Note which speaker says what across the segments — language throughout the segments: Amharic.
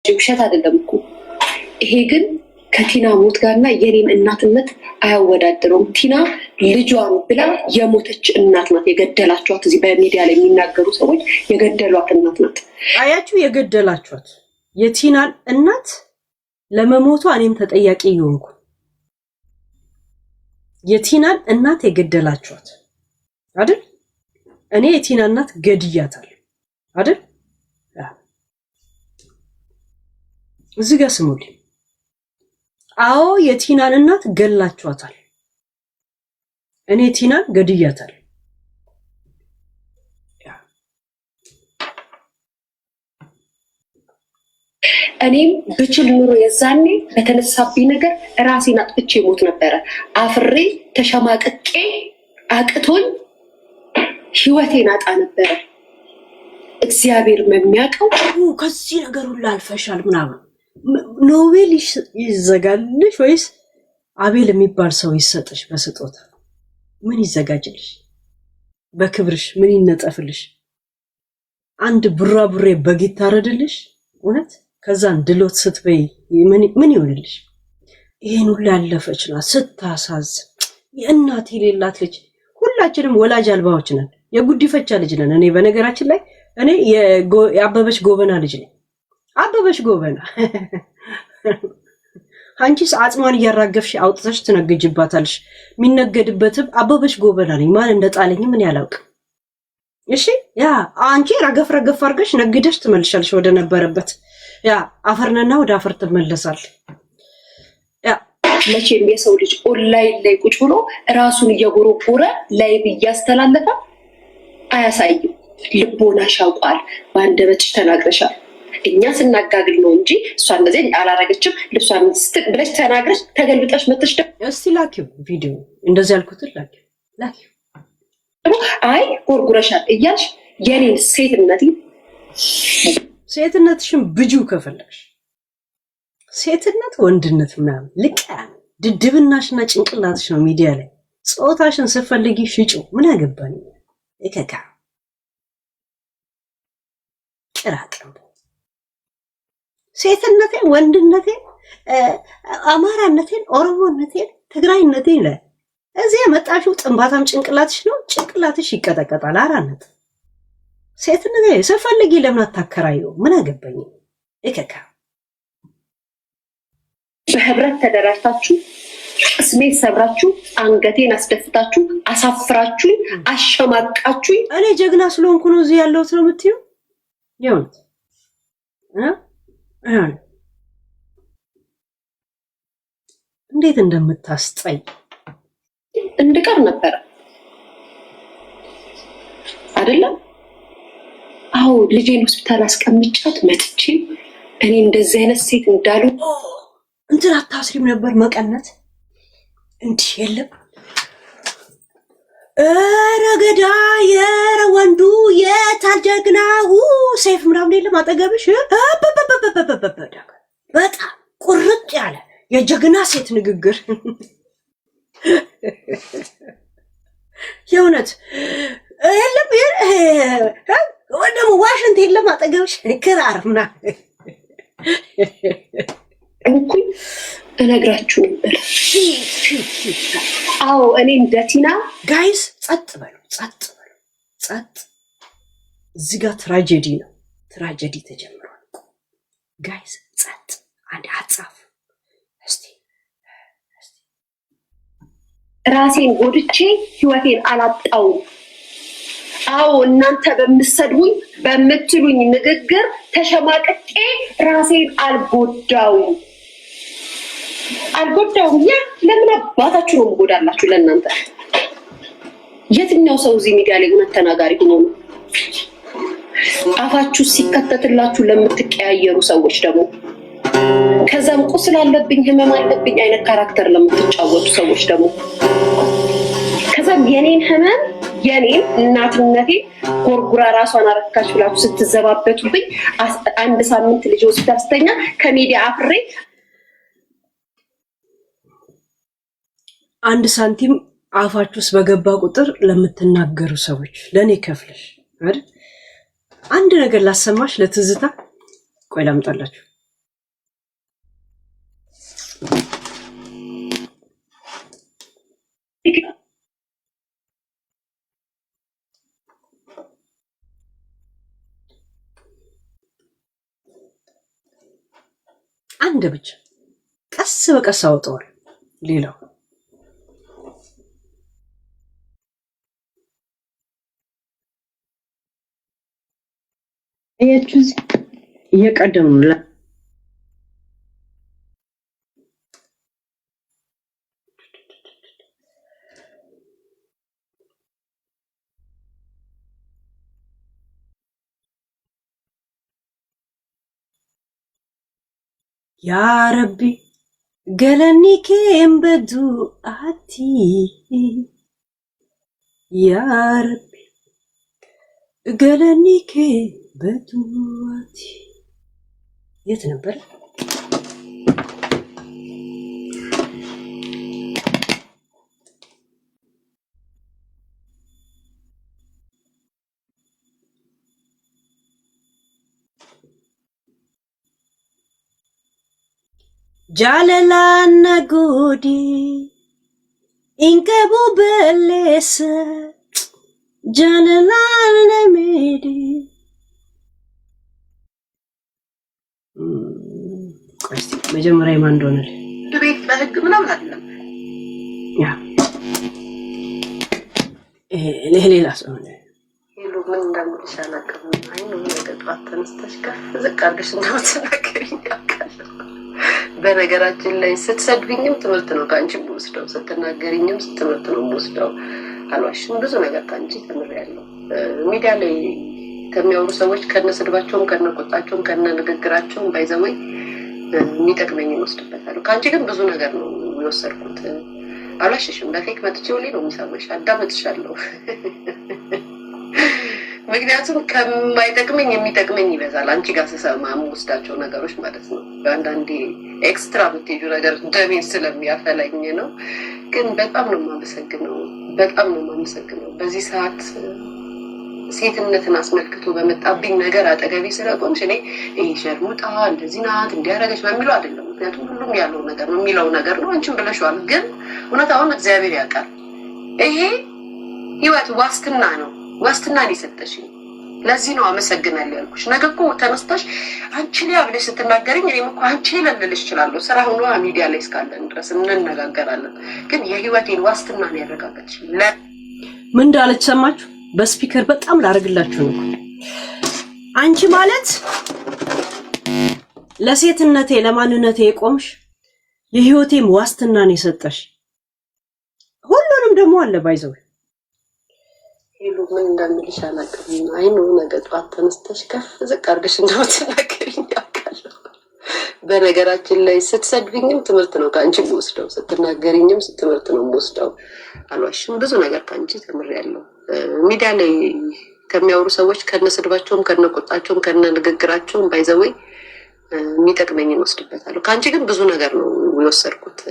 Speaker 1: ውሸት አይደለም እኮ ይሄ ግን ከቲና ሞት ጋርና የኔን እናትነት አያወዳድረውም። ቲና ልጇን ብላ የሞተች እናት ናት። የገደላችኋት እዚህ በሚዲያ ላይ የሚናገሩ ሰዎች የገደሏት እናት ናት።
Speaker 2: አያችሁ፣ የገደላችኋት የቲናን እናት ለመሞቷ እኔም ተጠያቂ ይሆንኩ። የቲናን እናት የገደላችኋት አይደል? እኔ የቲና እናት ገድያታለሁ አይደል? እዚህ ጋር ስሙልኝ። አዎ የቲናን እናት ገላችኋታል። እኔ ቲናን ገድያታለሁ።
Speaker 1: እኔም ብችል ኑሮ የዛኔ በተነሳብኝ ነገር ራሴን አጥፍቼ ሞት ነበረ። አፍሬ ተሸማቅቄ አቅቶኝ ህይወቴን አጣ ነበረ። እግዚአብሔር የሚያውቀው
Speaker 2: ከዚህ ነገር ሁሉ አልፈሻል ምናምን ኖቤል ይዘጋልሽ ወይስ አቤል የሚባል ሰው ይሰጥሽ በስጦታ? ምን ይዘጋጅልሽ? በክብርሽ ምን ይነጠፍልሽ? አንድ ቡራቡሬ በግ ይታረድልሽ? እውነት ከዛን ድሎት ስትበይ ምን ይሆንልሽ? ይሄን ሁሉ ያለፈች ናት። ስታሳዝን የእናት የሌላት ልጅ። ሁላችንም ወላጅ አልባዎች ነን። የጉዲፈቻ ልጅ ነን። እኔ በነገራችን ላይ እኔ የአበበች ጎበና ልጅ ነኝ። አበበች ጎበና አንቺስ አጽሟን እያራገፍሽ አውጥተሽ ትነግጅባታለሽ። የሚነገድበትም አበበች ጎበና ነኝ። ማን እንደጣለኝ ምን ያላውቅ። እሺ ያ አንቺ ረገፍ አድርገሽ ነግደሽ ትመልሻለሽ ወደ ነበረበት። ያ አፈርነና ወደ አፈር ትመለሳል።
Speaker 1: ያ መቼም የሰው ልጅ ኦንላይን ላይ ቁጭ ብሎ ራሱን እየጎረጎረ ላይቭ እያስተላለፈ አያሳይም። ልቦናሽ ያውቃል። በአንደበትሽ ተናግረሻል። እኛ ስናጋግል ነው እንጂ እሷ እንደዚህ አላረገችም ልብሷን ስትል ብለሽ ተናግረሽ ተገልብጠሽ መጥተሽ
Speaker 2: እስቲ ላኪው ቪዲዮ እንደዚህ ያልኩትን ላኪው
Speaker 1: አይ ጎርጉረሻል እያልሽ የኔን ሴትነትሽን ብጁ ከፈለግሽ ሴትነት ወንድነት ምናምን ልቃ ድድብናሽና ጭንቅላትሽ ነው ሚዲያ ላይ። ጾታሽን ስትፈልጊ ሽጩ። ምን አገባኝ እከካ ቅራቅም ሴትነቴን፣ ወንድነቴን፣ አማራነቴን፣ ኦሮሞነቴን፣ ትግራይነቴን ላይ እዚህ የመጣሽው ጥንባታም ጭንቅላትሽ ነው። ጭንቅላትሽ ይቀጠቀጣል። አራነት ሴትነቴ ስትፈልጊ ለምን አታከራዩ? ምን አገባኝ እከካ። በህብረት ተደራጅታችሁ ስሜት ሰብራችሁ አንገቴን አስደፍታችሁ አሳፍራችሁ አሸማቃችሁ
Speaker 2: እኔ ጀግና ስለሆንኩ ነው እዚህ ያለሁት ነው የምትይው? የእውነት እንዴት እንደምታስጠይ
Speaker 1: እንድቀር ነበረ አይደለም? አዎ ልጄን ሆስፒታል አስቀምጫት መጥቼ እኔ እንደዚህ አይነት ሴት እንዳሉ
Speaker 2: እንትን አታስሪም ነበር መቀነት እንዲህ የለም። ረገዳ የረ ወንዱ የታጀግናው ሴፍ ምናምን የለም አጠገብሽ። በጣም ቁርጥ ያለ የጀግና ሴት ንግግር የእውነት የለም። ደግሞ ዋሽንት የለም አጠገብሽ ክራር ምናምን
Speaker 1: እንኩኝ እነግራችሁ ነበር። አዎ እኔ እንደ ቲና
Speaker 2: ጋይስ ጸጥ በሉ። እዚህ ጋር ትራጀዲ ነው። ትራጀዲ ተጀምሯል ጋይስ። ጸጥ አንድ አጻፍ እስቲ
Speaker 1: ራሴን ጎድቼ ህይወቴን አላጣውም። አዎ እናንተ በምትሰድቡኝ በምትሉኝ ንግግር ተሸማቅቄ ራሴን አልጎዳውም። ያ ለምን አባታችሁ ነው የምጎዳላችሁ? ለእናንተ የትኛው ሰው እዚህ ሚዲያ ላይ እውነት ተናጋሪ ሆኖ ነው? አፋችሁ ሲከተትላችሁ ለምትቀያየሩ ሰዎች ደግሞ ከዛም ቁስል አለብኝ ህመም አለብኝ አይነት ካራክተር ለምትጫወቱ ሰዎች ደግሞ ከዛም የኔን ህመም የኔን እናትነቴ ጎርጉራ ራሷን አረካች ብላችሁ ስትዘባበቱብኝ አንድ ሳምንት ልጅ ሆስፒታል ስተኛ ከሚዲያ አፍሬ
Speaker 2: አንድ ሳንቲም አፋችሁ ውስጥ በገባ ቁጥር ለምትናገሩ ሰዎች ለኔ ከፍለሽ አይደል? አንድ ነገር ላሰማሽ ለትዝታ ቆይ ላምጣላችሁ። አንድ ብቻ ቀስ በቀስ አውጣዋል። ሌላው አያችሁት እየቀደሙ ነው። ያ ረቢ ገለኒ ኬምበዱ አቲ ያ ረቢ ገለኒ ኬምበዱ አቲ የት ነበር? Jaalala goodi inkabu baleessa jaalala meedi ቆስቲ መጀመሪያ ማን እንደሆነ ቤት በህግ ምናምን አይደለም ያ ሌላ ሰው ነው ይሉ ምን እንደምልሽ አላውቅም አይኑ ነገጧት ተነስተሽ ከፍ ዝቅ አድርገሽ እንደምትናገሪኝ ያውቃለሁ በነገራችን ላይ ስትሰድብኝም ትምህርት ነው ካንቺ ወስደው ስትናገሪኝም ትምህርት ነው ወስደው አልዋሽም ብዙ ነገር ካንቺ ተምሬያለሁ ሚዲያ ላይ ከሚያወሩ ሰዎች ከነስድባቸውም ከነቆጣቸውም ከነንግግራቸውም ባይዘወይ የሚጠቅመኝ ወስድበታለሁ ካንቺ ግን ብዙ ነገር ነው የወሰድኩት አልዋሽሽም በፌክ መጥቼው ላይ ነው የሚሰማሽ አዳምጥሻለሁ ምክንያቱም ከማይጠቅመኝ የሚጠቅመኝ ይበዛል አንቺ ጋር ስሰማ የምወስዳቸው ነገሮች ማለት ነው አንዳንዴ ኤክስትራ ብትሄዱ ነገር ደሜን ስለሚያፈላኝ ነው ግን በጣም ነው የማመሰግነው በዚህ ሰዓት ሴትነትን አስመልክቶ በመጣብኝ ነገር አጠገቤ ስለቆምሽ እኔ ይሄ ሸርሙጣ እንደዚህ ናት እንዲያረገች በሚለው አይደለም ምክንያቱም ሁሉም ያለው ነገር ነው የሚለው ነገር ነው አንቺም ብለሽዋል ግን እውነታውን እግዚአብሔር ያውቃል ይሄ ህይወት ዋስትና ነው ዋስትናን ይሰጠሽኝ ለዚህ ነው አመሰግናለሁ ያልኩሽ ነገ እኮ ተነስተሽ አንቺ ላይ አብለሽ ስትናገሪኝ እኔም እኮ አንቺ ልልልሽ እችላለሁ ስራ ሆኖ ሚዲያ ላይ እስካለን ድረስ እንነጋገራለን ግን የህይወቴን ዋስትናን ያረጋግጥሽ ምን እንዳለች ሰማችሁ በስፒከር በጣም ላርግላችሁ ነው አንቺ ማለት ለሴትነቴ ለማንነቴ የቆምሽ የህይወቴም ዋስትናን የሰጠሽ ሁሉንም ደግሞ አለ ባይዘው ይሉ ምን እንደምልሽ አላውቅም አይኑ ነገ ጧት ተነስተሽ ከፍ ዝቅ አድርገሽ እንደምትናገሪኝ ያውቃለሁ በነገራችን ላይ ስትሰድብኝም ትምህርት ነው ካንቺ ወስደው ስትናገሪኝም ትምህርት ነው ወስደው አልዋሽም ብዙ ነገር ካንቺ ተምሬያለሁ ሚዲያ ላይ ከሚያወሩ ሰዎች ከነስድባቸውም ከነቆጣቸውም ከነንግግራቸውም ባይዘወይ የሚጠቅመኝ ወስድበታለሁ ካንቺ ግን ብዙ ነገር ነው የወሰድኩት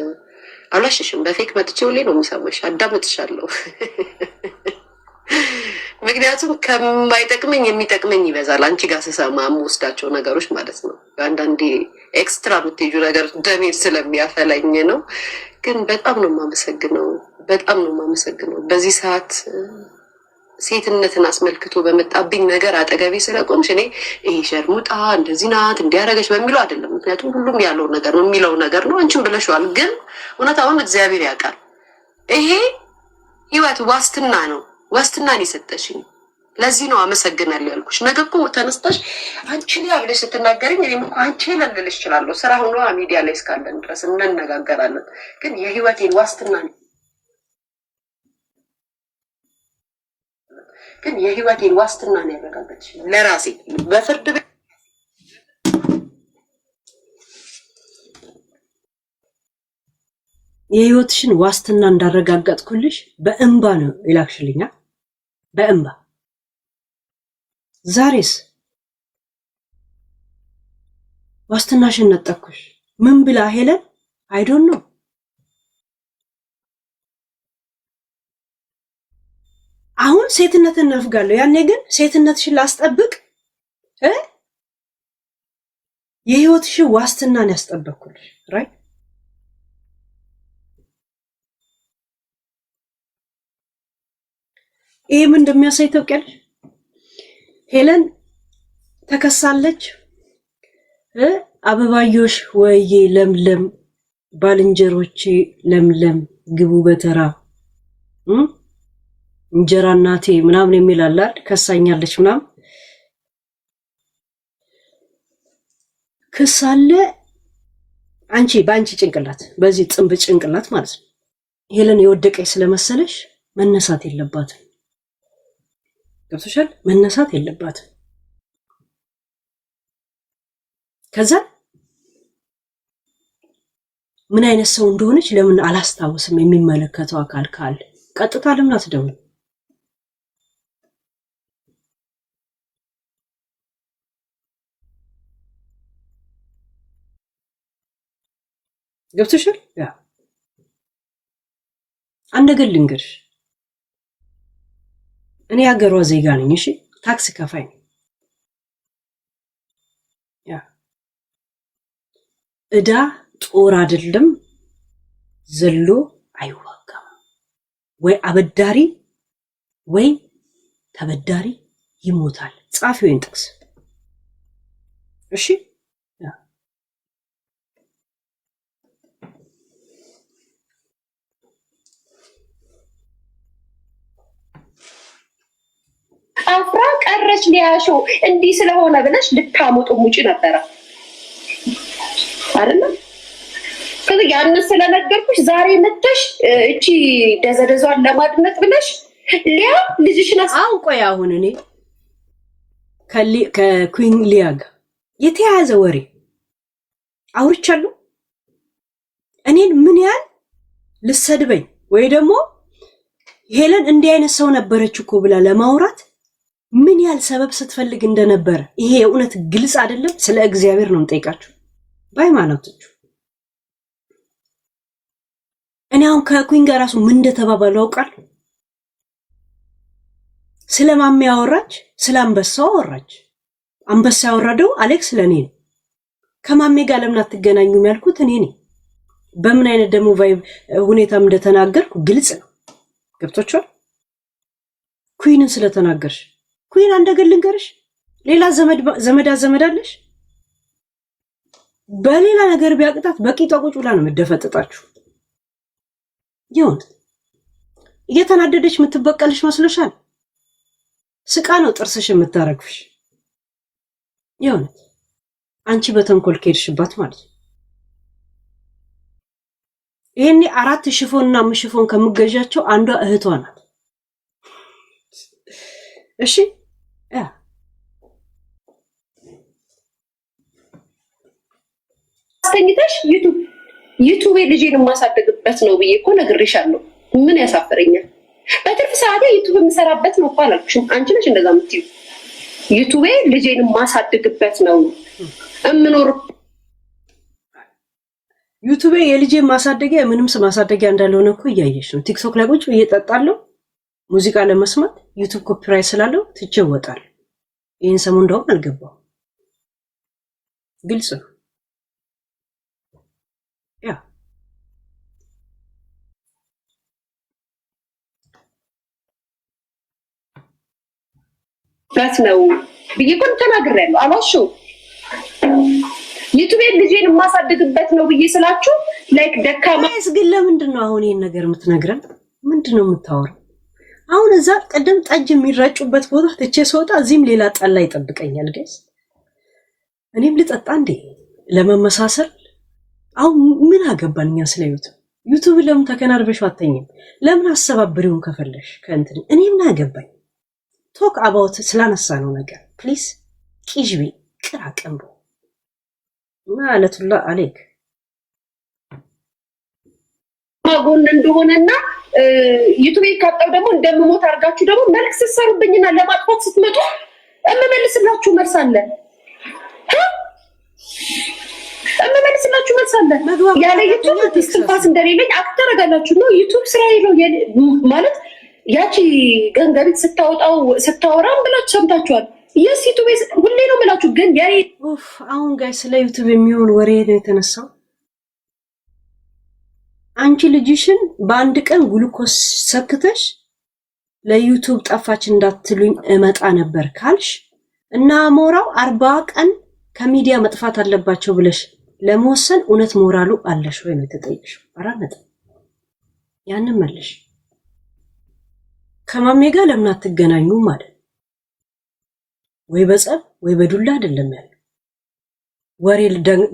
Speaker 2: አልዋሽሽም በፌክ መጥቼው ላይ ነው የሚሰማሽ አዳምጥሻለሁ ምክንያቱም ከማይጠቅመኝ የሚጠቅመኝ ይበዛል አንቺ ጋር ስሰማ የምወስዳቸው ነገሮች ማለት ነው አንዳንዴ ኤክስትራ ብትሄዱ ነገር ደሜን ስለሚያፈላኝ ነው ግን በጣም ነው የማመሰግነው በዚህ ሰዓት ሴትነትን አስመልክቶ በመጣብኝ ነገር አጠገቤ ስለቆምሽ እኔ ይሄ ሸርሙጣ እንደዚህ ናት እንዲያረገች በሚለው አይደለም ምክንያቱም ሁሉም ያለው ነገር ነው የሚለው ነገር ነው አንቺም ብለሽዋል ግን እውነታውን እግዚአብሔር ያውቃል ይሄ ህይወት ዋስትና ነው ዋስትናን ይሰጠሽኝ ለዚህ ነው አመሰግናለሁ ያልኩሽ ነገ እኮ ተነስተሽ አንቺ ላይ አብለሽ ስትናገሪኝ እኔም እኮ አንቺ ልልልሽ እችላለሁ ስራ ሆኖ ሚዲያ ላይ እስካለን ድረስ እንነጋገራለን ግን የህይወቴን ዋስትናን ያረጋግጥሽ ለራሴ በፍርድ ቤት የህይወትሽን ዋስትና እንዳረጋግጥኩልሽ በእንባ ነው ይላክሽልኛ በእንባ ዛሬስ ዋስትናሽን ነጠቅኩሽ ምን ብላ ሄለን አይ ዶንት ኖ አሁን ሴትነትን ነፍጋለሁ ያኔ ግን ሴትነትሽን ላስጠብቅ የህይወትሽን ዋስትናን ያስጠበቅኩልሽ ራይት ይሄ ምን እንደሚያሳይ ታውቂያለሽ ሄለን ተከሳለች አበባዮሽ ወዬ ለምለም ባልንጀሮቼ ለምለም ግቡ በተራ እንጀራ እናቴ ምናምን የሚላል ከሳኛለች ምናምን ክሳለ አንቺ ባንቺ ጭንቅላት በዚህ ጽንብ ጭንቅላት ማለት ነው ሄለን የወደቀች ስለመሰለሽ መነሳት የለባትም ገብቶሻል መነሳት የለባትም ከዛ ምን አይነት ሰው እንደሆነች ለምን አላስታውስም የሚመለከተው አካል ካለ ቀጥታ ለምን አትደውል ገብቶሻል ያ አንድ ነገር ልንገርሽ እኔ ሀገሯ ዜጋ ነኝ እሺ ታክስ ከፋይ ነኝ ያ እዳ ጦር አይደለም ዘሎ አይዋጋም ወይ አበዳሪ ወይ ተበዳሪ ይሞታል ጻፊውን ጥቅስ እሺ
Speaker 1: አፍራ ቀረች ሊያሾ እንዲህ ስለሆነ ብለሽ ልታሞጡ ሙጪ ነበር አይደል ከዚህ ያን ስለነገርኩሽ ዛሬ መተሽ እቺ ደዘደዟን ለማድነቅ ብለሽ ሊያ ልጅሽን
Speaker 2: ቆይ አሁን እኔ ከኩዊን ሊያ ጋር የተያዘ ወሬ አውርቻለሁ እኔን ምን ያህል ልሰድበኝ ወይ ደግሞ ሄለን እንዲህ አይነት ሰው ነበረች እኮ ብላ ለማውራት ምን ያህል ሰበብ ስትፈልግ እንደነበረ ይሄ የእውነት ግልጽ አይደለም ስለ እግዚአብሔር ነው የምጠይቃችሁ በሃይማኖቶቹ እኔ አሁን ከኩዊን ጋር ራሱ ምን እንደተባባሉ አውቃለሁ ስለማሚ ያወራች ስለ አንበሳው አወራች አንበሳ ያወራደው አሌክስ ለኔ ነው ከማሚ ጋር ለምን አትገናኙም ያልኩት እኔ ነኝ በምን አይነት ደሞ ቫይብ ሁኔታም እንደተናገርኩ ግልጽ ነው ገብቶቻል ኩዊንን ስለተናገርሽ ኩዊን አንደገል ልንገርሽ ሌላ ዘመድ አለሽ በሌላ ነገር ቢያቅጣት በቂጧ ቁጭ ብላ ነው መደፈጥጣችሁ ይሁን እየተናደደች የምትበቀልሽ መስሎሻል ስቃ ነው ጥርስሽ የምታረግፍሽ ይሁን አንቺ በተንኮል ከሄድሽባት ማለት ነው ይሄኔ 4 ሽፎንና 5 ሽፎን ከምገዣቸው አንዷ እህቷ ናት እሺ ያ
Speaker 1: አስተኝተሽ ዩቲዩብ ልጄን ማሳደግበት ነው ብዬ እኮ ነግሬሻለሁ ምን ያሳፈረኛል በትርፍ ሰዓቴ ዩቲዩብ የምሰራበት ነው እኮ አላልኩሽም አንቺ ነሽ እንደዛ የምትይው ዩቲዩብ ልጄን ማሳደግበት ነው እምኖር
Speaker 2: ዩቲዩብ የልጄ ማሳደጊያ ምንም ማሳደጊያ እንዳልሆነ እኮ እያየሽ ነው ቲክቶክ ላይ ቁጭ እየጠጣለሁ ሙዚቃ ለመስማት ዩቲዩብ ኮፒራይት ስላለው ትጨወጣል ይሄን ሰሞን እንደው አልገባው ግልጽ ነው ያ
Speaker 1: በት ነው ቢይቆን ተናግሬያለሁ አልዋሽም ዩቲዩብ ልጄን ማሳደግበት ነው ብዬ ስላችሁ ላይክ ደካማ
Speaker 2: ግን ለምንድን ነው አሁን ይሄን ነገር የምትነግረን ምንድነው የምታወራው አሁን እዛ ቀደም ጠጅ የሚራጩበት ቦታ ትቼ ስወጣ እዚህም ሌላ ጠላ ይጠብቀኛል ጋይስ እኔም ልጠጣ እንዴ ለመመሳሰል አሁን ምን አገባንኛ ስለ ዩቲዩብ ለምን ተከናርበሽ አተኝም ለምን አሰባብሪውን ከፈለሽ ከእንትን እኔ ምን አገባኝ ቶክ አባውት ስላነሳ ነው ነገር ፕሊዝ ቂጅቢ ቅራቀምቦ ማለቱላ አለክ
Speaker 1: ማጎን እንደሆነና ዩቲዩብ ካጣው ደግሞ እንደምሞት አርጋችሁ ደግሞ መልክ ስትሰሩብኝና ለማጥፋት ስትመጡ እመመልስላችሁ መልስ አለ እመመልስላችሁ መልስ አለ ያለ ዩቲዩብ ትስፋስ እንደሌለኝ አክተረጋላችሁ ነው ዩቲዩብ ስራዬ ነው ማለት ያቺ ገንዘቤት ስታወራም ብላችሁ ሰምታችኋል የስ ዩቲዩብ ሁሌ ነው የምላችሁ ግን ያይ
Speaker 2: አሁን ጋይ ስለ ዩቲዩብ የሚሆን ወሬ ነው የተነሳው አንቺ ልጅሽን በአንድ ቀን ግሉኮስ ሰክተሽ ለዩቲዩብ ጠፋች እንዳትሉኝ እመጣ ነበር ካልሽ እና ሞራው 40 ቀን ከሚዲያ መጥፋት አለባቸው ብለሽ ለመወሰን እውነት ሞራሉ አለሽ ወይ ነው የተጠየቅሽው? አራነት ያንን መልሽ። ከማሜ ጋር ለምን አትገናኙ ማለት ወይ በጸብ ወይ በዱላ አይደለም ያለው። ወሬ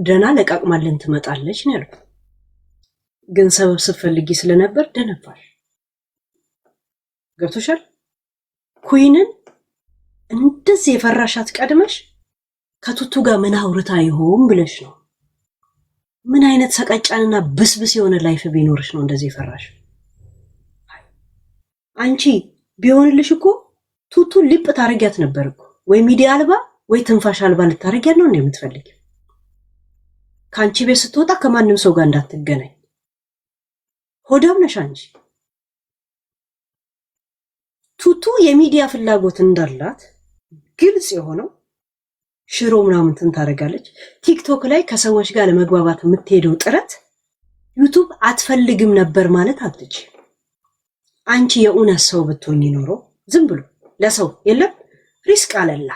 Speaker 2: ደና ለቃቅማልን ትመጣለች ነው ያልኩት። ግን ሰበብ ስትፈልጊ ስለነበር ደነፋሽ። ገብቶሻል? ኩይንን እንደዚህ የፈራሻት ቀድመሽ ከቱቱ ጋር ምን አውርታ ይሆን ብለሽ ነው። ምን አይነት ሰቀጫንና ብስብስ የሆነ ላይፍ ቢኖርሽ ነው እንደዚህ የፈራሽ? አንቺ ቢሆንልሽ እኮ ቱቱ ሊጥ ታረጊያት ነበር እኮ። ወይ ሚዲያ አልባ ወይ ትንፋሽ አልባ ልታረጊያት ነው እንደምትፈልጊ። ካንቺ ቤት ስትወጣ ከማንም ሰው ጋር እንዳትገናኝ። ሆዳም ነሽ አንቺ። ቱቱ የሚዲያ ፍላጎት እንዳላት ግልጽ የሆነው ሽሮ ምናምን እንትን ታደርጋለች። ቲክቶክ ላይ ከሰዎች ጋር ለመግባባት የምትሄደው ጥረት ዩቲዩብ አትፈልግም ነበር ማለት አትችይ። አንቺ የእውነት ሰው ብትሆኚ ኖሮ ዝም ብሎ ለሰው የለም ሪስክ አለላ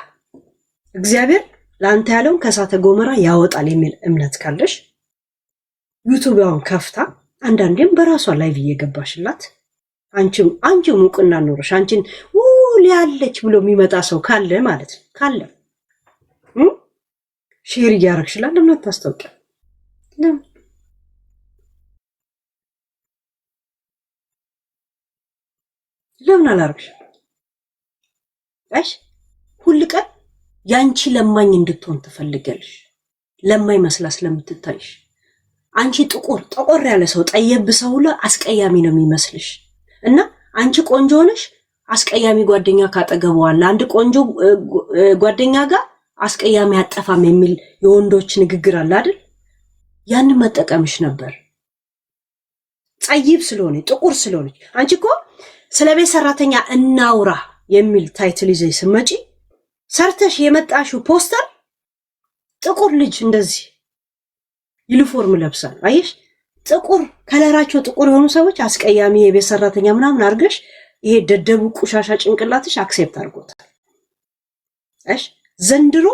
Speaker 2: እግዚአብሔር ለአንተ ያለውን ከእሳተ ገሞራ ያወጣል የሚል እምነት ካለሽ ዩቲዩብን ከፍታ አንዳንዴም በራሷ ላይቭ እየገባሽላት አንቺም ሙቅና ኖርሽ አንቺን ሊያለች ብሎ የሚመጣ ሰው ካለ ማለት ነው ካለ ሼር እያረግሽላት ለምን አታስታውቂያ? ለምን አላረግሽ? እሺ ሁሉ ቀን ያንቺ ለማኝ እንድትሆን ትፈልጋለሽ። ለማኝ መስላ ስለምትታይሽ አንቺ ጠቆር ያለ ሰው ጠየብ ሰው አስቀያሚ ነው የሚመስልሽ እና አንቺ ቆንጆ ሆነሽ አስቀያሚ ጓደኛ ካጠገበዋል አንድ ቆንጆ ጓደኛ ጋር አስቀያሚ አጠፋም የሚል የወንዶች ንግግር አለ አይደል? ያንን መጠቀምሽ ነበር። ጸይብ ስለሆነ ጥቁር ስለሆነ አንቺ እኮ ስለ ቤት ሰራተኛ እናውራ የሚል ታይትል ይዘሽ ስመጪ ሰርተሽ የመጣሽው ፖስተር ጥቁር ልጅ እንደዚህ ዩኒፎርም ለብሳል። አየሽ? ጥቁር ከለራቸው ጥቁር የሆኑ ሰዎች አስቀያሚ የቤት ሰራተኛ ምናምን አርገሽ ይሄ ደደቡ ቁሻሻ ጭንቅላትሽ አክሴፕት አድርጎታል። እሺ ዘንድሮ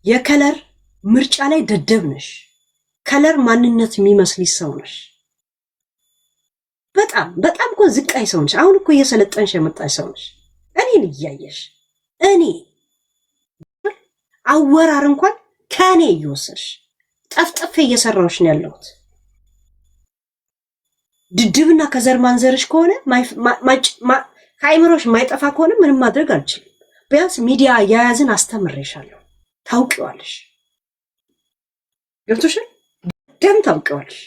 Speaker 2: የከለር ምርጫ ላይ ደደብ ነሽ። ከለር ማንነት የሚመስልሽ ሰው ነሽ። በጣም እኮ ዝቃይ ሰው ነሽ። አሁን እኮ እየሰለጠንሽ የመጣሽ ሰው ነሽ። እኔን እያየሽ እኔ አወራር እንኳን ከኔ እየወሰድሽ ጠፍጥፌ እየሰራሁሽ ነው ያለሁት። ድድብና ከዘር ማንዘርሽ ከሆነ ከአይምሮሽ ማይጠፋ ከሆነ ምንም ማድረግ አልችልም። ቢያንስ ሚዲያ ያያዝን አስተምሬሻለሁ። ታውቂዋለሽ። ገብቶሻል? ደም ታውቂዋለሽ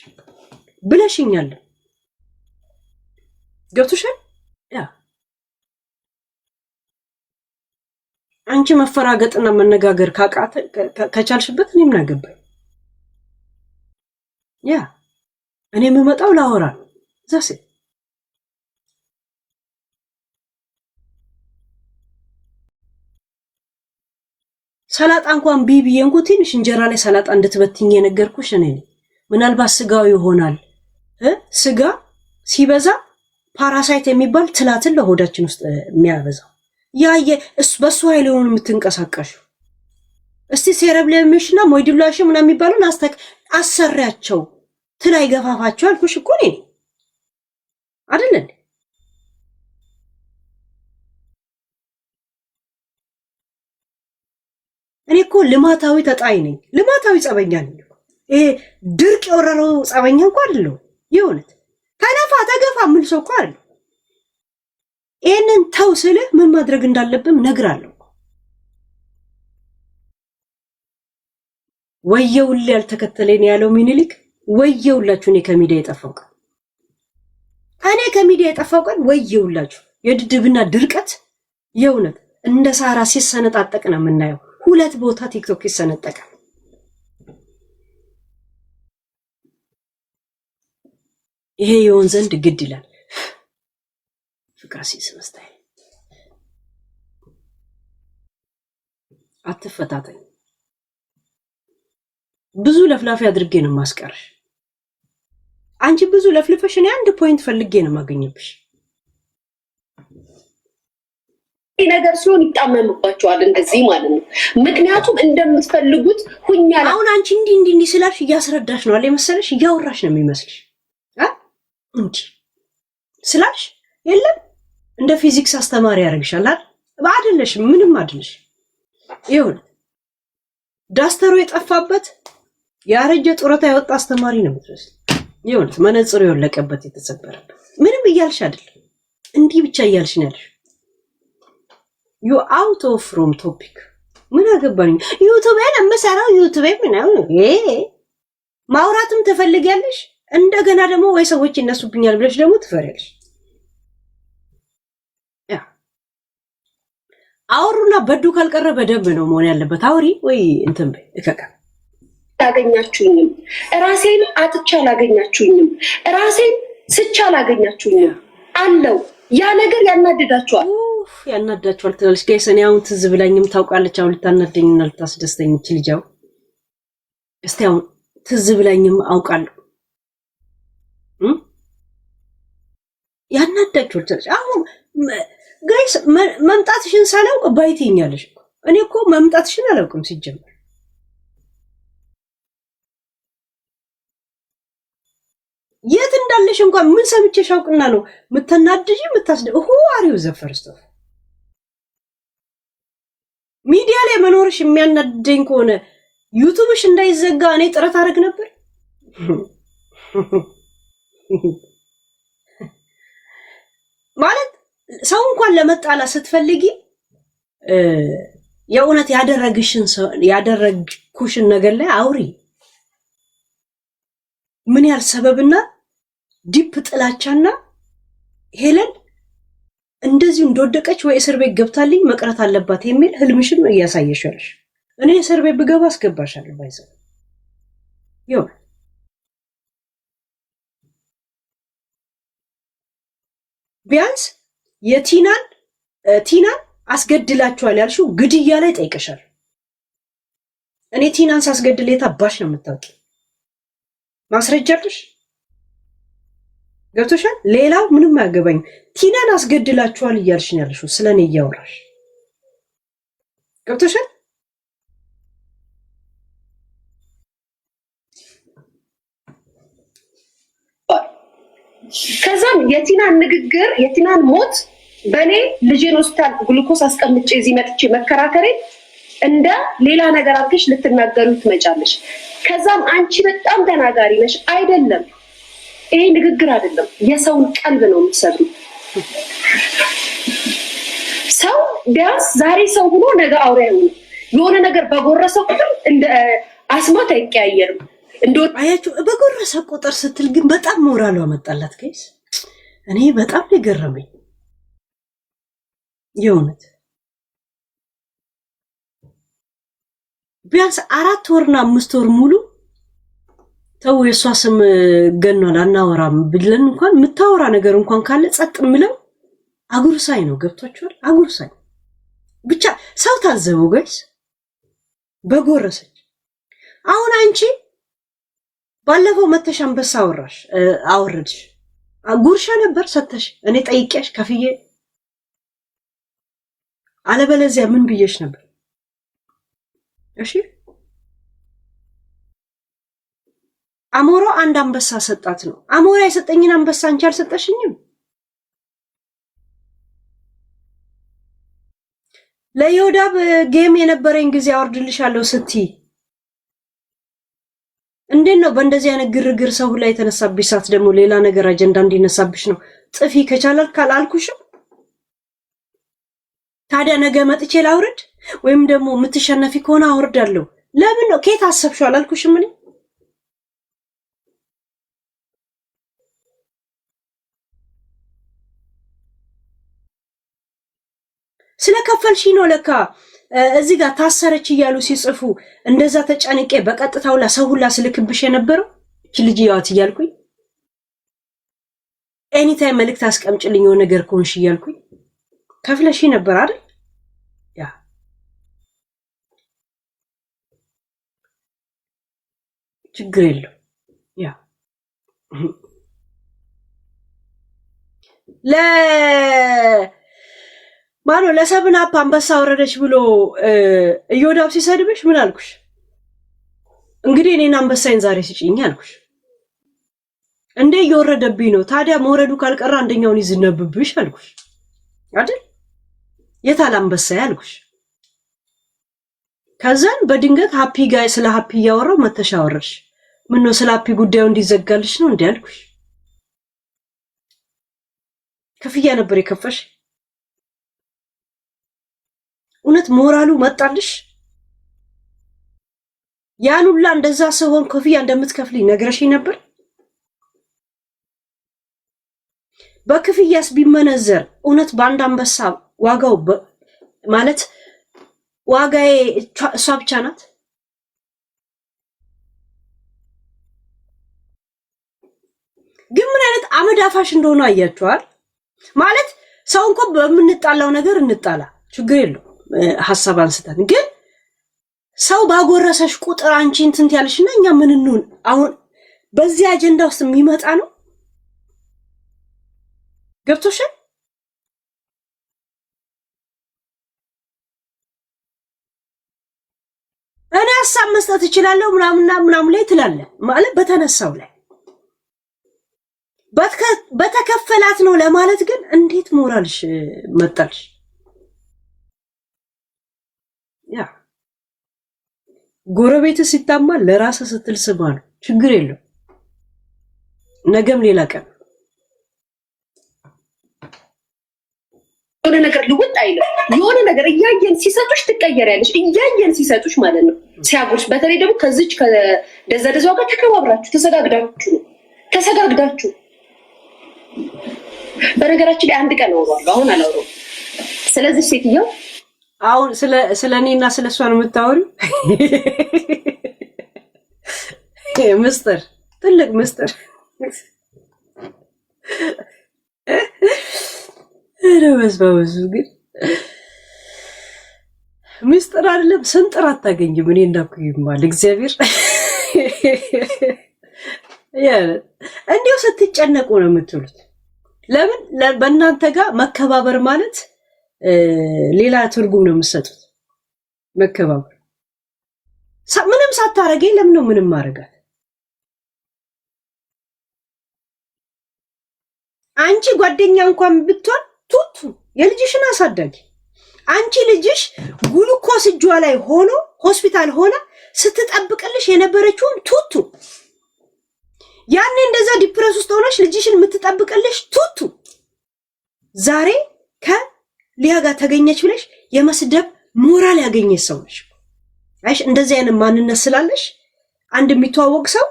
Speaker 2: ብለሽኛል። ገብቶሻል? ያ አንቺ መፈራገጥና መነጋገር ካቃተ ከቻልሽበት እኔ ምን አገባኝ? ያ እኔ የምመጣው ላወራ ነው። ዛሴ ሰላጣ እንኳን ቢቢዬ እንኳን ትንሽ እንጀራ ላይ ሰላጣ እንድትበትኝ የነገርኩሽ እኔ ነኝ። ምናልባት ስጋው ይሆናል። ስጋ ሲበዛ ፓራሳይት የሚባል ትላትን ለሆዳችን ውስጥ የሚያበዛው ያየ በሱ ኃይል የሆኑ የምትንቀሳቀሹ እስቲ ሴረብሌምሽና ሞይዱላሽ ምናምን የሚባሉን አሰሪያቸው ትላይ ገፋፋቸው አልኩሽ እኮ ነኝ አይደል? እኔ እኮ ልማታዊ ተጣይ ነኝ። ልማታዊ ጸበኛ ነኝ። ይሄ ድርቅ የወረረው ጸበኛ እንኳን አይደለም። ይሁንት ተነፋ ተገፋ ምን ሰው እንኳን አይደለም። ይሄንን ተው ስልህ ምን ማድረግ እንዳለብም ነግራለሁ። ወየውል ያልተከተለኝ ያለው ሚኒሊክ ወየውላችሁ። እኔ ከሚዲያ የጠፋው ቀን ወየውላችሁ። የድድብና ድርቀት የእውነት እንደ ሳራ ሲሰነጣጠቅ ነው የምናየው። 2 ቦታ ቲክቶክ ይሰነጠቃል። ይሄ የሆን ዘንድ ግድ ይላል። ፍቅር ሲስመስታይ አትፈታተኝ። ብዙ ለፍላፊ አድርጌ ነው ማስቀርሽ። አንቺ ብዙ ለፍልፈሽ እኔ አንድ ፖይንት ፈልጌ ነው ማገኘብሽ።
Speaker 1: ነገር ሲሆን ይጣመምባቸዋል እንደዚህ ማለት ነው። ምክንያቱም እንደምትፈልጉት ሁኛ
Speaker 2: አሁን አንቺ እንዲህ ስላልሽ እያስረዳሽ ነው አለ መሰለሽ፣ እያወራሽ ነው የሚመስልሽ እንጂ ስላልሽ የለም እንደ ፊዚክስ አስተማሪ ያደርግሻል አይደለሽ? ምንም አይደለሽ። ይሁን ዳስተሩ የጠፋበት ያረጀ ጡረታ የወጣ አስተማሪ ነው የምትመስል። ይሁን መነጽሩ የወለቀበት የተሰበረበት ምንም እያልሽ አይደለም፣ እንዲህ ብቻ እያልሽ ነው ያልሽ። ዩ አውት ኦፍ ፍሮም ቶፒክ ምን አገባኝ። ዩቲዩብን አመሰራው ዩቲዩብ ምናምን ማውራትም ትፈልጊያለሽ፣ እንደገና ደግሞ ወይ ሰዎች ይነሱብኛል ብለሽ ደግሞ ትፈሪያለሽ። አውሩና በዱ ካልቀረ በደንብ ነው መሆን ያለበት። አውሪ ወይ እንትን በይ እከካ
Speaker 1: አላገኛችሁኝም፣ ራሴን አጥቻ አላገኛችሁኝም፣ ራሴን ስቻ አላገኛችሁኝም አለው። ያ ነገር ያናድዳችኋል ትላለች። ጋይሰን አሁን ትዝ ብላኝም ታውቃለች። አሁን ልታናደኝና ልታስደስተኝ ልጃው እስቲ አሁን ትዝ ብላኝም አውቃለሁ ያናዳችኋል ትላለች። አሁን ጋይስ መምጣትሽን ሳላውቅ ባይተኛለሽ እኮ እኔ እኮ መምጣትሽን አላውቅም ሲጀምር። የት እንዳለሽ እንኳን ምን ሰምቼሽ አውቅና ነው ምተናድጂ አሪው ዘፈርስቶ ሚዲያ ላይ መኖርሽ የሚያናድደኝ ከሆነ ዩቲዩብሽ እንዳይዘጋ እኔ ጥረት አደርግ ነበር ማለት ሰው እንኳን ለመጣላ ስትፈልጊ የእውነት ያደረግኩሽን ነገር ላይ አውሪ። ምን ያህል ሰበብና ዲፕ ጥላቻና ሄለን እንደዚሁ እንደወደቀች ወይ እስር ቤት ገብታልኝ መቅረት አለባት የሚል ህልምሽን እያሳየሻለሽ። እኔ እስር ቤት ብገባ አስገባሻለሁ ባይዘው ይው ቢያንስ የቲናን አስገድላችኋል ያልሽው ግድያ ላይ ጠይቀሻል። እኔ ቲናን ሳስገድል የታባሽ ነው የምታውቂ? ማስረጃለሽ? ገብቶሻል? ሌላው ምንም አያገባኝ። ቲናን አስገድላችኋል እያልሽ ነው ያልሽው ስለኔ እያወራሽ ገብቶሻል? ከዛም የቲናን ንግግር የቲናን ሞት በኔ ልጄን ሆስፒታል ግሉኮስ አስቀምጬ እዚህ መጥቼ መከራከሬ እንደ ሌላ ነገር አድርገሽ ልትናገሩ ትመጫለሽ። ከዛም አንቺ በጣም ተናጋሪ ነሽ። አይደለም ይሄ ንግግር አይደለም፣ የሰውን ቀልብ ነው የምትሰብሩ። ሰው ቢያንስ ዛሬ ሰው ሆኖ ነገ አውሬ አይሆንም። የሆነ ነገር በጎረሰው ቁጥር እንደ አስማት አይቀያየርም።
Speaker 2: አያችሁ በጎረሰ ቁጥር ስትል ግን በጣም ሞራሉ አመጣላት ጋይስ። እኔ በጣም የገረመኝ የእውነት ቢያንስ 4 ወርና 5 ወር ሙሉ ተው የሷ ስም ገኗል አናወራም ብለን እንኳን የምታወራ ነገር እንኳን ካለ ጸጥ ምለው አጉርሳይ ነው። ገብቷችኋል? አጉርሳይ ብቻ ሰው ታዘቡ ጋይስ። በጎረሰች አሁን አንቺ ባለፈው መተሽ አንበሳ አወረድሽ ጉርሻ ነበር ሰተሽ እኔ ጠይቄሽ ከፍዬ አለበለዚያ ምን ብዬሽ ነበር? እሺ አሞራ አንድ አንበሳ ሰጣት ነው። አሞራ የሰጠኝን አንበሳ አንቺ አልሰጠሽኝም። ለዮዳብ ጌም የነበረኝ ጊዜ አወርድልሻለሁ ስትይ እንዴት ነው በእንደዚህ አይነት ግርግር ሰው ላይ የተነሳብሽ ሰዓት ደግሞ ሌላ ነገር አጀንዳ እንዲነሳብሽ ነው ጥፊ ከቻላል ካላልኩሽም? ታዲያ ነገ መጥቼ ላውርድ ወይም ደግሞ የምትሸነፊ ከሆነ አወርዳለሁ። ለምን ነው ከየት አሰብሽው አላልኩሽም? እኔ ስለከፈልሽ ነው ለካ እዚህ ጋር ታሰረች እያሉ ሲጽፉ እንደዛ ተጨንቄ በቀጥታው ለሰው ሁላ ስልክብሽ የነበረው እቺ ልጅ ያዋት እያልኩኝ ኤኒ ታይም መልእክት አስቀምጭልኝ የሆነ ነገር ኮንሽ እያልኩኝ ከፍለሽ ነበር አይደል? ያ ችግር የለው። ያ ማኖ ለሰብን አፕ አንበሳ ወረደች ብሎ እዮዳብ ሲሰድብሽ ምን አልኩሽ? እንግዲህ እኔን አንበሳይን ዛሬ ስጪኝ አልኩሽ። እንዴ እየወረደብኝ ነው። ታዲያ መውረዱ ካልቀረ አንደኛውን ይዝነብብሽ አልኩሽ አይደል? የታል አንበሳይ አልኩሽ። ከዛን በድንገት ሃፒ ጋር ስለ ሃፒ እያወራው መተሻወረሽ። ምን ነው ስለ ሃፒ ጉዳዩ እንዲዘጋልሽ ነው እንዴ አልኩሽ። ክፍያ ነበር የከፈሽ። እውነት ሞራሉ መጣልሽ? ያን ሁላ እንደዛ ሰሆን ክፍያ እንደምትከፍልኝ ነግረሽኝ ነበር። በክፍያስ ቢመነዘር እውነት በአንድ አንበሳ ዋጋው ማለት ዋጋዬ እሷ ብቻ ናት? ግን ምን አይነት አመዳፋሽ እንደሆነ አያችኋል? ማለት ሰው እንኳን በምንጣላው ነገር እንጣላ ችግር የለው ሐሳብ አንስተን፣ ግን ሰው ባጎረሰሽ ቁጥር አንቺ እንትን ያለሽና እኛ ምን እንሁን? አሁን በዚህ አጀንዳ ውስጥ የሚመጣ ነው። ገብቶሻል? እኔ ሐሳብ መስጠት እችላለሁ ምናምን ላይ ትላለህ ማለት በተነሳው ላይ በተከፈላት ነው ለማለት ግን እንዴት ሞራልሽ መጣልሽ? ያ ጎረቤት ሲታማ ለራስ ስትል ስማ ነው፣ ችግር የለው። ነገም ሌላ ቀን
Speaker 1: የሆነ ነገር ልውጥ አይልም። የሆነ ነገር እያየን ሲሰጡሽ ትቀየሪያለሽ። እያየን ሲሰጡሽ ማለት ነው ሲያጎርሽ። በተለይ ደግሞ ከዚች ከደዘደዛው ጋር ተከባብራችሁ ተሰጋግዳችሁ በነገራችን ላይ አንድ ቀን አወራለሁ፣ አሁን አላወራም። ስለዚህ ሴትየው
Speaker 2: አሁን ስለ እኔና ስለ እሷ ነው የምታወሪው? ምስጢር፣ ትልቅ ምስጢር። ረበዝባውዙ ግን ምስጢር አይደለም ስንጥር አታገኝም። እኔ እንዳኩይማል እግዚአብሔር እንዲሁ ስትጨነቁ ነው የምትሉት። ለምን በእናንተ ጋር መከባበር ማለት ሌላ ትርጉም ነው የምትሰጡት። መከባበር ምንም ሳታረገኝ ለምን ነው ምንም ማረጋት? አንቺ ጓደኛ እንኳን ብትሆን ቱቱ የልጅሽን አሳዳጊ አንቺ ልጅሽ ጉልኮስ እጇ ላይ ሆኖ ሆስፒታል ሆና ስትጠብቅልሽ የነበረችውን ቱቱ ያኔ እንደዛ ዲፕረስ ውስጥ ሆነሽ ልጅሽን የምትጠብቅልሽ ቱቱ ዛሬ ከሊያ ጋር ተገኘች ብለሽ የመስደብ ሞራል ያገኘሽ ሰው ነሽ። አይሽ እንደዚህ አይነት ማንነት ስላለሽ አንድ የሚተዋወቅ ሰው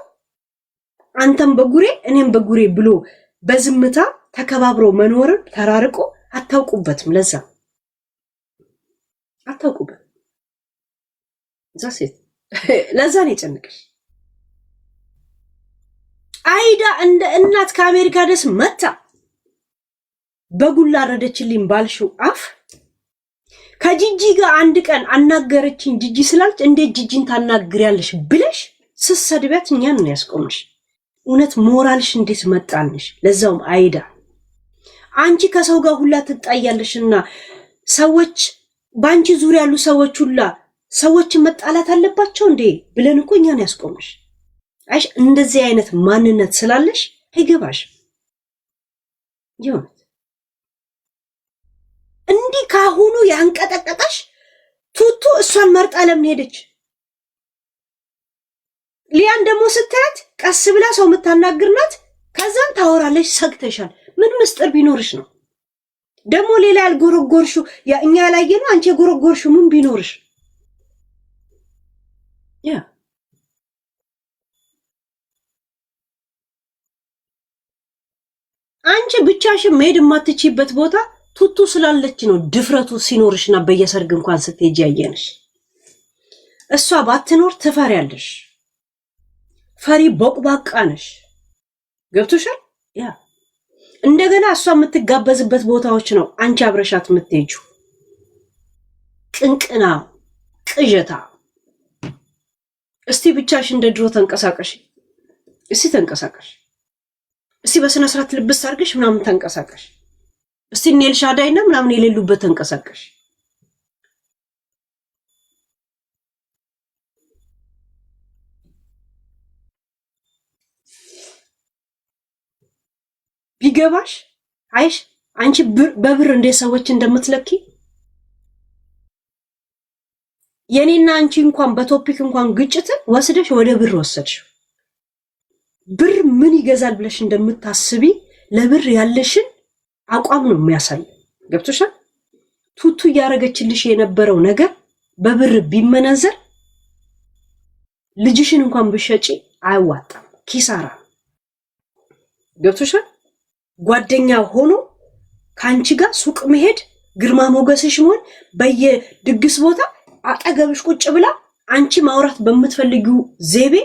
Speaker 2: አንተም በጉሬ እኔም በጉሬ ብሎ በዝምታ ተከባብሮ መኖርን ተራርቆ አታውቁበትም። ለዛ አታውቁበት ዛሴት ለዛ ነው የጨነቀሽ። አይዳ እንደ እናት ከአሜሪካ ድረስ መታ በጉላ ረደችልኝ ባልሽው አፍ ከጂጂ ጋር አንድ ቀን አናገረችኝ ጂጂ ስላለች እንዴት ጂጂን ታናግሪያለሽ ብለሽ ስትሰድቢያት እኛን ነው ያስቆምሽ። እውነት ሞራልሽ እንዴት መጣልሽ? ለዛውም አይዳ አንቺ ከሰው ጋር ሁላ ትጣያለሽና ሰዎች ባንቺ ዙሪያ ያሉ ሰዎች ሁላ ሰዎችን መጣላት አለባቸው እንዴ ብለን እኮ እኛን ያስቆምሽ። አይሽ እንደዚህ አይነት ማንነት ስላለሽ አይገባሽ። ይሁን እንዲህ ካሁኑ ያንቀጠቀጠሽ ቱቱ እሷን መርጣ ለምን ሄደች? ሊያን ደግሞ ስታያት ቀስ ብላ ሰው የምታናግርናት፣ ከዛን ታወራለች። ሰግተሻል። ምን ምስጢር ቢኖርሽ ነው ደግሞ ሌላ ያልጎረጎርሹ? እኛ ያላየነው አንቺ የጎረጎርሹ ምን ቢኖርሽ? ያ አንቺ ብቻሽን መሄድ የማትችይበት ቦታ ቱቱ ስላለች ነው ድፍረቱ ሲኖርሽና በየሰርግ እንኳን ስትሄጂ ያየንሽ። እሷ ባትኖር ትፈሪያለሽ። ፈሪ ቦቅባቃ ነሽ። ገብቶሻል? ያ እንደገና እሷ የምትጋበዝበት ቦታዎች ነው አንቺ አብረሻት የምትሄጂው። ቅንቅና ቅዠታ። እስቲ ብቻሽ እንደ ድሮ ተንቀሳቀሽ። እስቲ ተንቀሳቀሽ። እስቲ በስነ ስርዓት ልብስ አድርገሽ ምናምን ተንቀሳቀሽ። እስቲ ኤልሻዳይና ምናምን የሌሉበት ተንቀሳቀሽ። ቢገባሽ አይሽ አንቺ በብር እንደ ሰዎች እንደምትለኪ የኔና አንቺ እንኳን በቶፒክ እንኳን ግጭት ወስደሽ ወደ ብር ወሰድሽ። ብር ምን ይገዛል ብለሽ እንደምታስቢ ለብር ያለሽን አቋም ነው የሚያሳይ። ገብቶሻል? ቱቱ ያረገችልሽ የነበረው ነገር በብር ቢመነዘር ልጅሽን እንኳን ብሸጪ አይዋጣም፣ ኪሳራ። ገብቶሻል? ጓደኛ ሆኖ ካንቺ ጋር ሱቅ መሄድ ግርማ ሞገስሽ መሆን በየድግስ ቦታ አጠገብሽ ቁጭ ብላ አንቺ ማውራት በምትፈልጊው ዘይቤ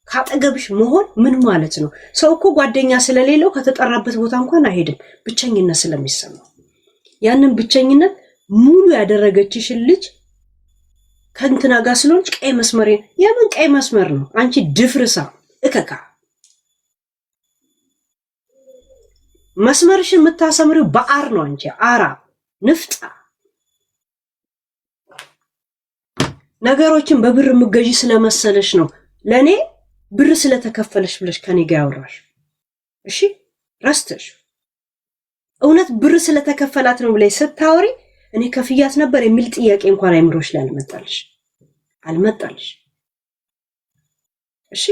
Speaker 2: ካጠገብሽ መሆን ምን ማለት ነው? ሰው እኮ ጓደኛ ስለሌለው ከተጠራበት ቦታ እንኳን አይሄድም፣ ብቸኝነት ስለሚሰማው። ያንን ብቸኝነት ሙሉ ያደረገችሽን ልጅ ከእንትና ጋር ስለሆነች ቀይ መስመር። የምን ቀይ መስመር ነው? አንቺ ድፍርሳ እከካ። መስመርሽን የምታሰምሪው በአር ነው። አንቺ አራ ንፍጣ ነገሮችን በብር ምገዢ ስለመሰለሽ ነው ለኔ ብር ስለተከፈለሽ ብለሽ ከኔ ጋር ያወራሽ። እሺ ረስተሽ እውነት ብር ስለተከፈላት ነው ብለሽ ስታወሪ እኔ ከፍያት ነበር የሚል ጥያቄ እንኳን አይምሮሽ ላይ አልመጣልሽ። እሺ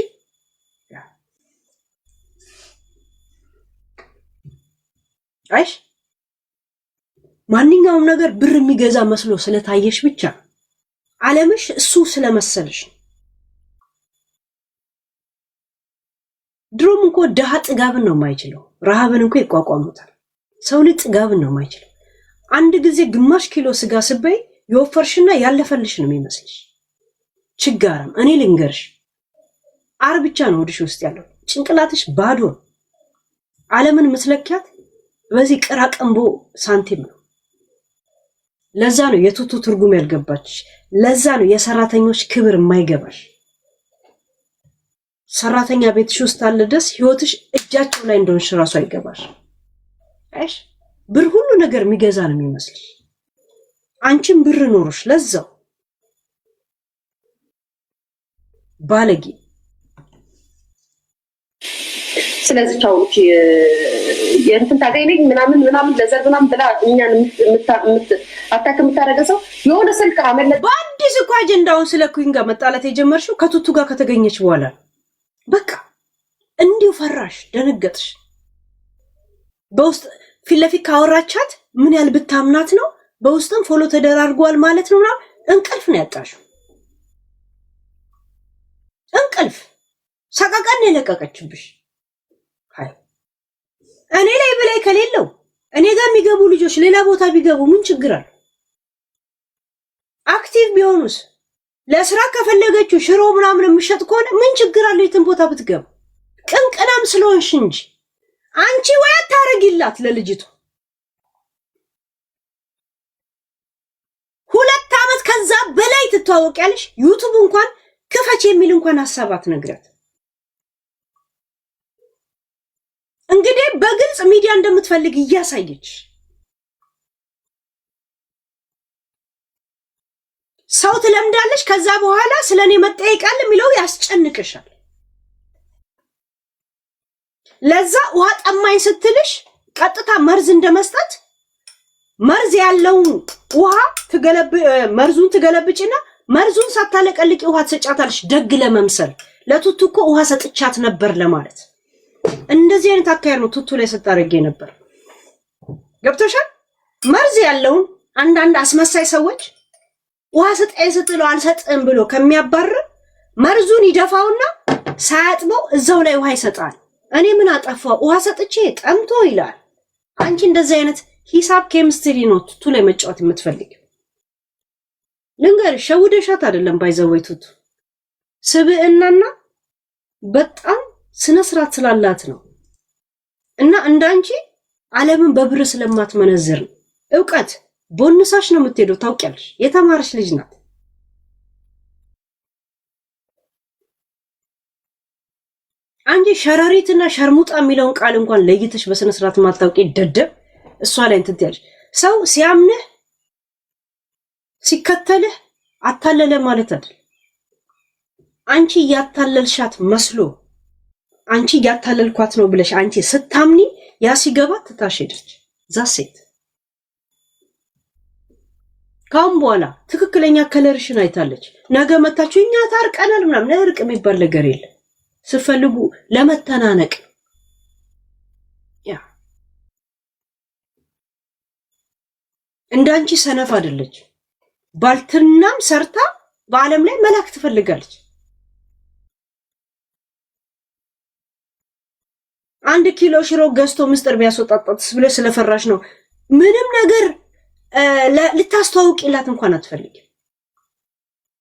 Speaker 2: አይሽ ማንኛውም ነገር ብር የሚገዛ መስሎ ስለታየሽ ብቻ ዓለምሽ እሱ ስለመሰለሽ። ድሮም እኮ ድሃ ጥጋብን ነው የማይችለው፣ ረሃብን እንኳን ይቋቋሙታል። ሰው ልጅ ጥጋብን ነው የማይችለው። አንድ ጊዜ ግማሽ ኪሎ ስጋ ስበይ የወፈርሽና ያለፈልሽ ነው የሚመስልሽ። ችጋራም እኔ ልንገርሽ፣ አር ብቻ ነው ወድሽ ውስጥ ያለው፣ ጭንቅላትሽ ባዶ። ዓለምን መስለኪያት በዚህ ቅራቅንቦ ሳንቲም ነው። ለዛ ነው የቱቱ ትርጉም ያልገባች። ለዛ ነው የሰራተኞች ክብር የማይገባሽ። ሰራተኛ ቤትሽ ውስጥ አለ ደስ ህይወትሽ እጃቸው ላይ እንደሆንሽ ራሱ አይገባሽ። አይሽ ብር ሁሉ ነገር የሚገዛ ነው የሚመስልሽ። አንቺም ብር ኖርሽ ለዛው ባለጌ።
Speaker 1: ስለዚህ ቻውቺ የእንትን ታገኝልኝ ምናምን ለዘር ምናምን ብላ እኛን አታክ የምታደርገ ሰው የሆነ ስልክ አመለጥ።
Speaker 2: በአዲስ እኮ አጀንዳውን ስለ ኩዊን ጋር መጣላት የጀመርሽው ከቱቱ ጋር ከተገኘች በኋላ በቃ እንዲሁ ፈራሽ፣ ደነገጥሽ። በውስጥ ፊት ለፊት ካወራቻት ምን ያህል ብታምናት ነው? በውስጥም ፎሎ ተደራርጓል ማለት ነው። እንቅልፍ ነው ያጣሽው። እንቅልፍ ሰቀቀን የለቀቀችብሽ። እኔ ላይ በላይ ከሌለው እኔ ጋር የሚገቡ ልጆች ሌላ ቦታ ቢገቡ ምን ችግር አለ? አክቲቭ ቢሆኑስ? ለስራ ከፈለገችው ሽሮ ምናምን የሚሸጥ ከሆነ ምን ችግር አለ? የትን ቦታ ብትገቡ? ቅንቅናም ስለሆንሽ እንጂ አንቺ ወይ አታረጊላት ለልጅቱ። 2 ዓመት ከዛ በላይ ትተዋወቂያለሽ። ዩቲዩብ እንኳን ክፈች የሚል እንኳን ሐሳባት ነግራት። እንግዲህ በግልጽ ሚዲያ እንደምትፈልግ እያሳየች ሰው ትለምዳለች። ከዛ በኋላ ስለኔ መጠየቃል የሚለው ያስጨንቅሻል። ለዛ ውሃ ጠማኝ ስትልሽ ቀጥታ መርዝ እንደመስጠት መርዝ ያለው ውሃ መርዙን ትገለብጭና መርዙን ሳታለቀልቂ ውሃ ትሰጫታለሽ። ደግ ለመምሰል ለቱቱ እኮ ውሃ ሰጥቻት ነበር ለማለት። እንደዚህ አይነት አካሄድ ነው ቱቱ ላይ ስታረጊ ነበር። ገብቶሻል? መርዝ ያለውን አንዳንድ አስመሳይ ሰዎች ውሃ ስጠኝ ስትለው አልሰጥም ብሎ ከሚያባርር መርዙን ይደፋውና ሳያጥበው እዛው ላይ ውሃ ይሰጣል። እኔ ምን አጠፋው? ውሃ ሰጥቼ ጠምቶ ይላል። አንቺ እንደዚህ አይነት ሂሳብ ኬሚስትሪ ነው ቱቱ ላይ መጫወት የምትፈልጊ። ልንገርሽ፣ ሸውደሻት አይደለም ባይዘወይ ቱቱ ስብዕናና በጣም ስነ ስርዓት ስላላት ነው። እና እንዳንቺ ዓለምን በብር ስለማትመነዝር ነው። ዕውቀት ቦንሳሽ ነው የምትሄደው። ታውቂያለሽ፣ የተማረች ልጅ ናት። አንቺ ሸረሪትና ሸርሙጣ የሚለውን ቃል እንኳን ለይተሽ በስነ ስርዓት ማታውቂ ደደብ እሷ ላይ እንትን ትያለሽ። ሰው ሲያምንህ ሲከተልህ አታለለ ማለት አይደል። አንቺ እያታለልሻት መስሎ አንቺ እያታለልኳት ነው ብለሽ አንቺ ስታምኒ ያ ሲገባት ትታሸደች ዛሴት ካሁን በኋላ ትክክለኛ ከለርሽን አይታለች። ነገ መታችሁ እኛ ታርቀናል ምናምን እርቅ የሚባል ነገር የለም። ስፈልጉ ለመተናነቅ ያ እንዳንቺ ሰነፍ አይደለች። ባልትናም ሰርታ በዓለም ላይ መላክ ትፈልጋለች። 1 ኪሎ ሽሮ ገዝቶ ምስጥር ቢያስወጣጣትስ ብለ ስለፈራሽ ነው። ምንም ነገር ልታስተዋውቂላት እንኳን አትፈልጊም።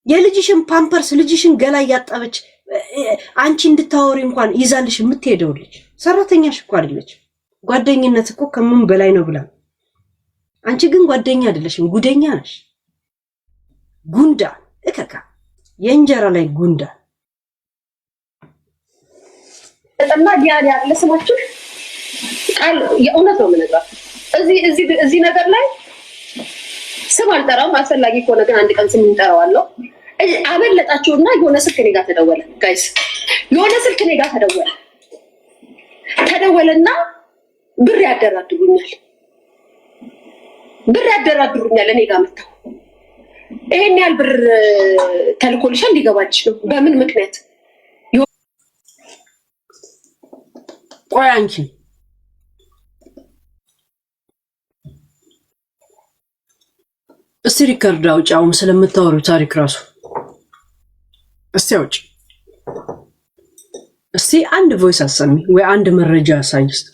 Speaker 2: የልጅሽን ፓምፐርስ ልጅሽን ገላ ያጣበች አንቺ እንድታወሪ እንኳን ይዛልሽ የምትሄደው ልጅ ሰራተኛሽ እኮ አይደለች። ጓደኝነት እኮ ከምን በላይ ነው ብላ። አንቺ ግን ጓደኛ አይደለሽም፣ ጉደኛ ነሽ። ጉንዳ እከካ የእንጀራ ላይ ጉንዳ
Speaker 1: እና ዲያዲ ለስማችሁ ቃል የእውነት ነው የምነግራችሁ። እዚህ ነገር ላይ ስም አልጠራም። አስፈላጊ ከሆነ ግን አንድ ቀን ስም እንጠራዋለሁ። አበለጣችሁና የሆነ ስልክ እኔ ጋር ተደወለ። ጋይስ የሆነ ስልክ እኔ ጋር ተደወለና ብር ያደራድሩኛል እኔ ጋር መጣው። ይሄን ያህል ብር ተልኮልሻል ሊገባልሽ ነው። በምን ምክንያት?
Speaker 2: ቆይ አንቺ እስቲ ሪከርድ አውጪ። አሁን ስለምታወሩ ታሪክ ራሱ እስቲ አውጪ። እስቲ አንድ ቮይስ አሰሚ ወይ አንድ መረጃ አሳይ። እስቲ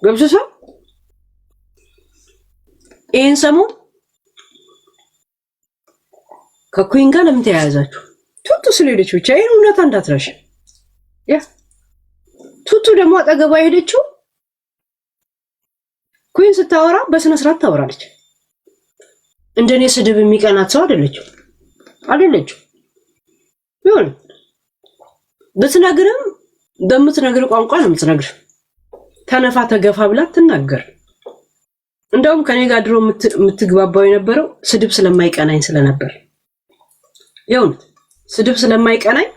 Speaker 2: ገብቶሻ? ይሄን ሰሞን ከኩዊን ጋር ለምን ተያያዛችሁ? ቱቱ ስለሄደች ብቻ ይሄን እውነታ እንዳትረሽ። ያ ቱቱ ደግሞ አጠገቧ ሄደችው። ኩዊን ስታወራ በስነ ስርዓት ታወራለች። እንደኔ ስድብ የሚቀናት ሰው አይደለችው። ይሁን ብትነግርም በምትነግር ቋንቋ ነው የምትነግር። ተነፋ ተገፋ ብላ ትናገር። እንደውም ከኔ ጋር ድሮ የምትግባባው የነበረው ስድብ ስለማይቀናኝ ስለነበር። ይሁን ስድብ ስለማይቀናኝ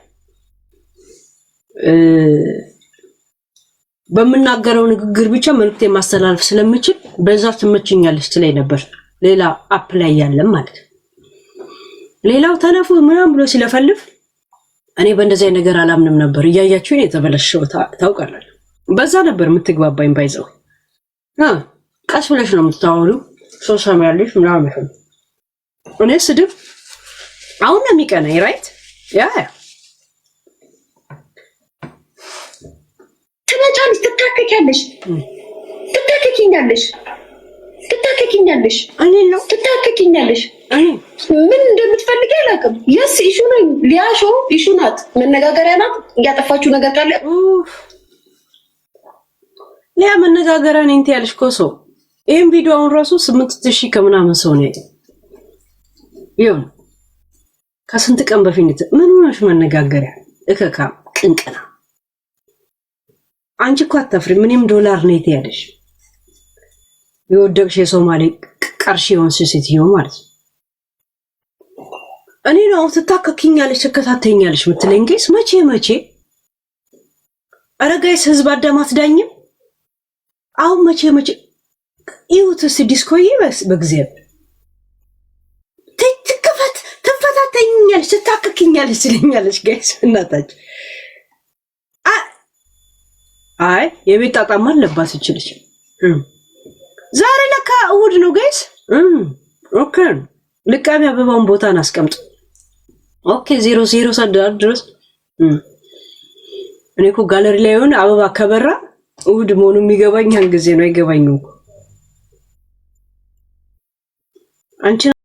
Speaker 2: በምናገረው ንግግር ብቻ መልእክት ማስተላለፍ ስለምችል በዛ ትመችኛለች ትለኝ ነበር። ሌላ አፕ ላይ ያለም ማለት ሌላው ተነፉ ምናምን ብሎ ሲለፈልፍ እኔ በእንደዚህ ነገር አላምንም ነበር። እያያችሁኝ የተበለሸው ታውቃላችሁ። በዛ ነበር የምትግባባኝ ባይዘው። ቀስ ብለሽ ነው የምታወሩ ሰው ሰማያለሽ ምናምን ነው። እኔ ስድብ አሁን ነው የሚቀናኝ። ራይት ያ
Speaker 1: ትመጫለሽ፣ ትታከኪኛለሽ። እኔ ነው ትታከኪኛለሽ። ምን እንደምትፈልጊ አላውቅም። የስ ኢሹ ነው ሊያሾ ኢሹ ናት፣ መነጋገሪያ ናት። እያጠፋችሁ ነገር ካለ ሊያ መነጋገሪያ ነኝ ትያለሽ ኮሶ። ይሄን ቪዲዮ አሁን ራሱ 8000 ከምናምን ሰው ነው ይሁን ከስንት ቀን በፊት ምን ሆነሽ መነጋገሪያ እከካ ቅንቅና። አንቺ እኮ አታፍሪም። ምንም ዶላር ነው ትያለሽ። የወደቅሽ የሶማሌ ቀርሽ የሆንሽ ሴትዮ ማለት ነው። እኔ ነው ትታከኪኛለሽ ተከታተኛለሽ ምትለኝ ጋይስ መቼ ኧረ ጋይስ ህዝብ አዳማት ዳኝም አሁን መቼ ይውትስ ዲስኮዬ በእግዚአብሔር ትፈታተኛለሽ ትታከኪኛለሽ ትለኛለሽ ጋይስ እናታችሁ። አይ የቤት ጣጣማ አለባት ይችልሽ። ዛሬ ለካ እሑድ ነው ጋይስ። ኦኬ ልቃሚ አበባውን ቦታን አስቀምጥ። ኦኬ 00 ሰዓት ድረስ እኔ እኮ ጋለሪ ላይ ሆነ አበባ ከበራ እሑድ መሆኑ የሚገባኝ ያን ጊዜ ነው። አይገባኝም አንቺ